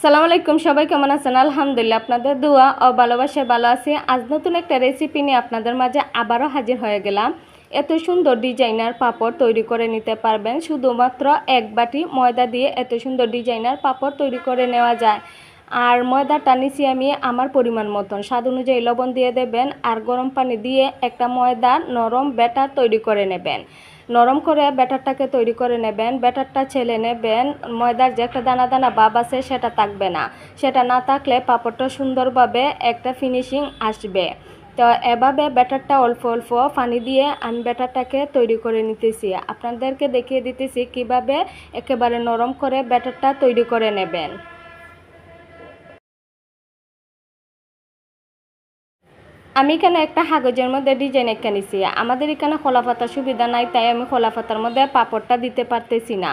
সালাম আলাইকুম, সবাই কেমন আছেন? আলহামদুলিল্লাহ, আপনাদের দোয়া ও ভালোবাসায় ভালো আছি। আজ নতুন একটা রেসিপি নিয়ে আপনাদের মাঝে আবারও হাজির হয়ে গেলাম। এত সুন্দর ডিজাইনার পাপড় তৈরি করে নিতে পারবেন। শুধুমাত্র এক বাটি ময়দা দিয়ে এত সুন্দর ডিজাইনার পাপড় তৈরি করে নেওয়া যায়। আর ময়দাটা নিচ্ছি আমি আমার পরিমাণ মতন, স্বাদ অনুযায়ী লবণ দিয়ে দেবেন। আর গরম পানি দিয়ে একটা ময়দার নরম ব্যাটার তৈরি করে নেবেন। নরম করে ব্যাটারটাকে তৈরি করে নেবেন। ব্যাটারটা ছেলে নেবেন। ময়দার যে একটা দানা দানা ভাব আছে সেটা থাকবে না। সেটা না থাকলে পাপড়টা সুন্দরভাবে একটা ফিনিশিং আসবে। তো এভাবে ব্যাটারটা অল্প অল্প পানি দিয়ে আমি ব্যাটারটাকে তৈরি করে নিতেছি। আপনাদেরকে দেখিয়ে দিতেছি কিভাবে একেবারে নরম করে ব্যাটারটা তৈরি করে নেবেন। আমি এখানে একটা কাগজের মধ্যে ডিজাইন এঁকে নিছি। আমাদের এখানে খোলা পাতার সুবিধা নাই, তাই আমি খোলা পাতার মধ্যে পাপড়টা দিতে পারতেছি না।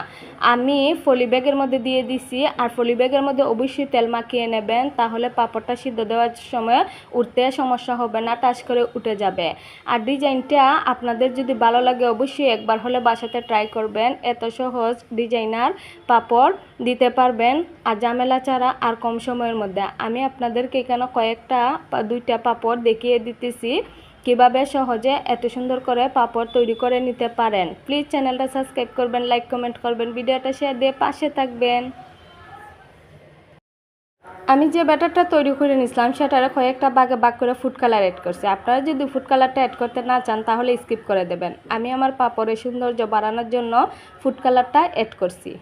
আমি ফলি ব্যাগের মধ্যে দিয়ে দিছি। আর ফলি ব্যাগের মধ্যে অবশ্যই তেল মাখিয়ে নেবেন, তাহলে পাপড়টা সিদ্ধ দেওয়ার সময় উঠতে সমস্যা হবে না, টাচ করে উঠে যাবে। আর ডিজাইনটা আপনাদের যদি ভালো লাগে অবশ্যই একবার হলে বাসাতে ট্রাই করবেন। এত সহজ ডিজাইনার পাপড় দিতে পারবেন আর ঝামেলা ছাড়া আর কম সময়ের মধ্যে। আমি আপনাদেরকে এখানে কয়েকটা দুইটা পাপড় দেখিয়ে দিতেছি কিভাবে সহজে এত সুন্দর করে পাপড় তৈরি করে নিতে পারেন। প্লিজ চ্যানেলটা সাবস্ক্রাইব করবেন, লাইক কমেন্ট করবেন, ভিডিওটা শেয়ার দিয়ে পাশে থাকবেন। আমি যে ব্যাটারটা তৈরি করে নিয়েছিলাম সেটার কয়েকটা ভাগে ভাগ করে ফুড কালার অ্যাড করছি। আপনারা যদি ফুড কালারটা অ্যাড করতে না চান তাহলে স্কিপ করে দেবেন। আমি আমার পাপড়ের সৌন্দর্য বাড়ানোর জন্য ফুড কালারটা অ্যাড করছি।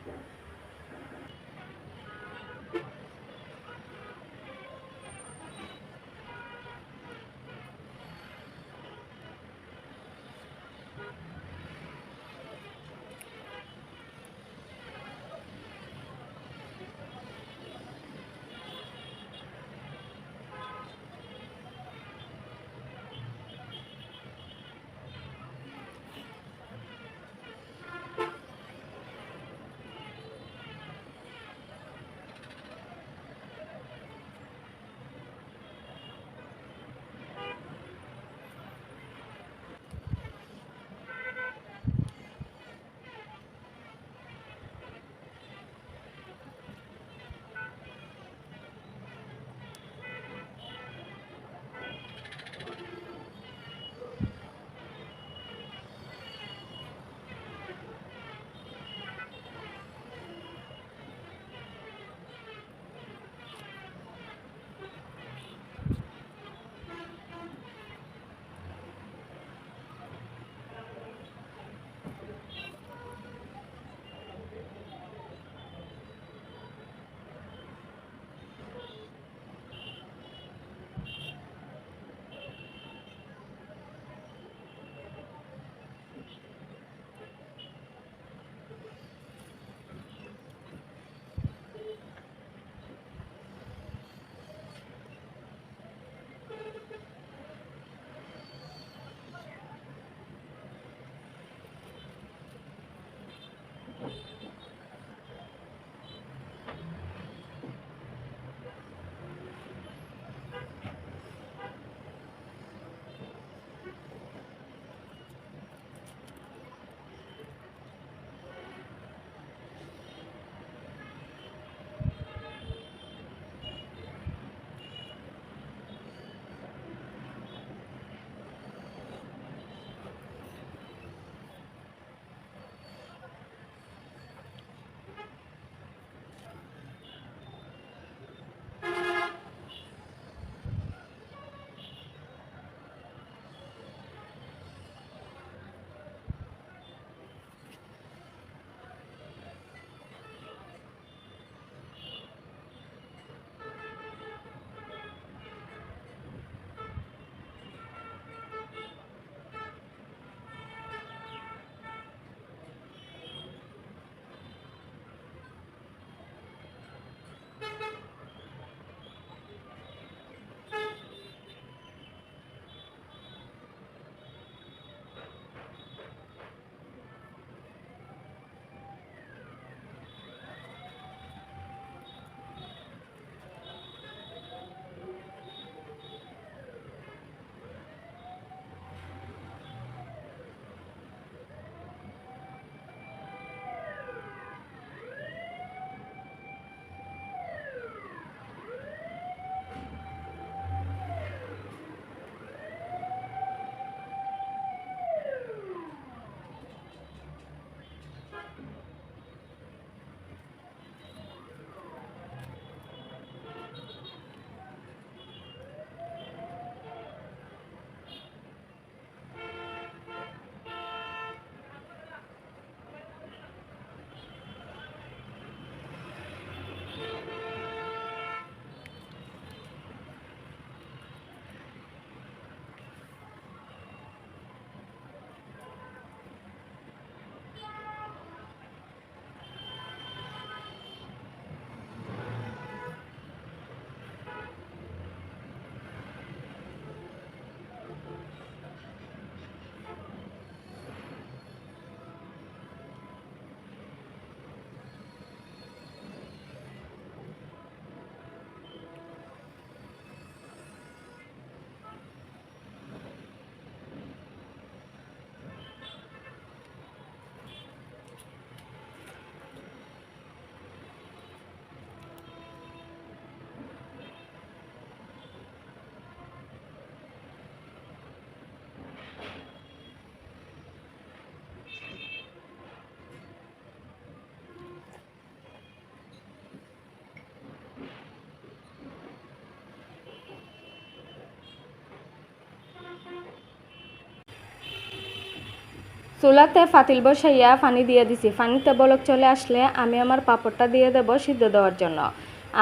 চুলাতে পাতিল বসাইয়া পানি দিয়ে দিছি। পানিতে বলক চলে আসলে আমি আমার পাঁপড়টা দিয়ে দেব সিদ্ধ দেওয়ার জন্য।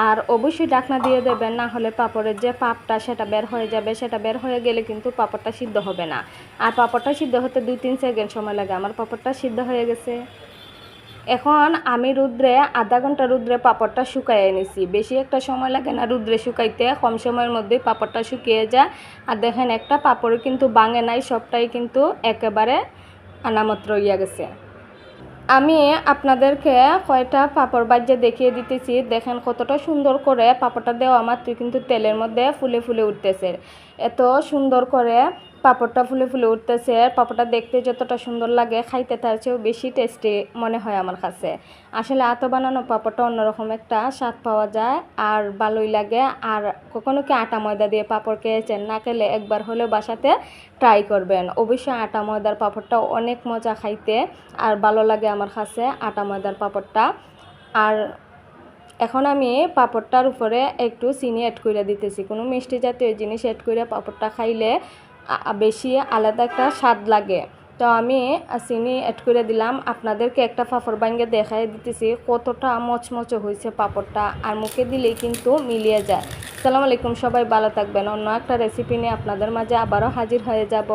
আর অবশ্যই ঢাকনা দিয়ে দেবেন, না হলে পাঁপড়ের যে পাপটা সেটা বের হয়ে যাবে। সেটা বের হয়ে গেলে কিন্তু পাঁপড়টা সিদ্ধ হবে না। আর পাঁপড়টা সিদ্ধ হতে 2-3 সেকেন্ড সময় লাগে। আমার পাঁপড়টা সিদ্ধ হয়ে গেছে। এখন আমি রুদ্রে আধা ঘন্টা রুদ্রে পাঁপড়টা শুকাইয়ে নিছি। বেশি একটা সময় লাগে না রুদ্রে শুকাইতে, কম সময়ের মধ্যেই পাঁপড়টা শুকিয়ে যায়। আর দেখেন একটা পাঁপড়ও কিন্তু ভাঙে নাই, সবটাই কিন্তু একেবারে আনামত রইয়া গেছে। আমি আপনাদেরকে কয়টা পাঁপড় ভাজে দেখিয়ে দিতেছি। দেখেন কতটা সুন্দর করে পাঁপড়টা দেওয়া মাত্রই কিন্তু তেলের মধ্যে ফুলে ফুলে উঠতেছে। এত সুন্দর করে পাঁপড়টা ফুলে ফুলে উঠতেছে। পাঁপড়টা দেখতে যতটা সুন্দর লাগে, খাইতে তার চেয়েও বেশি টেস্টি মনে হয় আমার কাছে। আসলে আতো বানানো পাঁপড়টা অন্যরকম একটা স্বাদ পাওয়া যায় আর ভালোই লাগে। আর কখনো কি আটা ময়দা দিয়ে পাঁপড় খেয়েছেন? না খেলে একবার হলেও বাসাতে ট্রাই করবেন। অবশ্যই আটা ময়দার পাঁপড়টা অনেক মজা খাইতে আর ভালো লাগে আমার কাছে আটা ময়দার পাঁপড়টা। আর এখন আমি পাঁপড়টার উপরে একটু চিনি অ্যাড করে দিতেছি। কোনো মিষ্টি জাতীয় জিনিস অ্যাড করে পাঁপড়টা খাইলে বেশি আলাদা একটা স্বাদ লাগে। তো আমি চিনি অ্যাড করে দিলাম। আপনাদেরকে একটা পাঁপড় ভাঙে দেখাই দিতেছি কতটা মচমচে হয়েছে পাঁপড়টা, আর মুখে দিলেই কিন্তু মিলিয়ে যায়। আসসালামু আলাইকুম, সবাই ভালো থাকবেন। অন্য একটা রেসিপি নিয়ে আপনাদের মাঝে আবারও হাজির হয়ে যাব।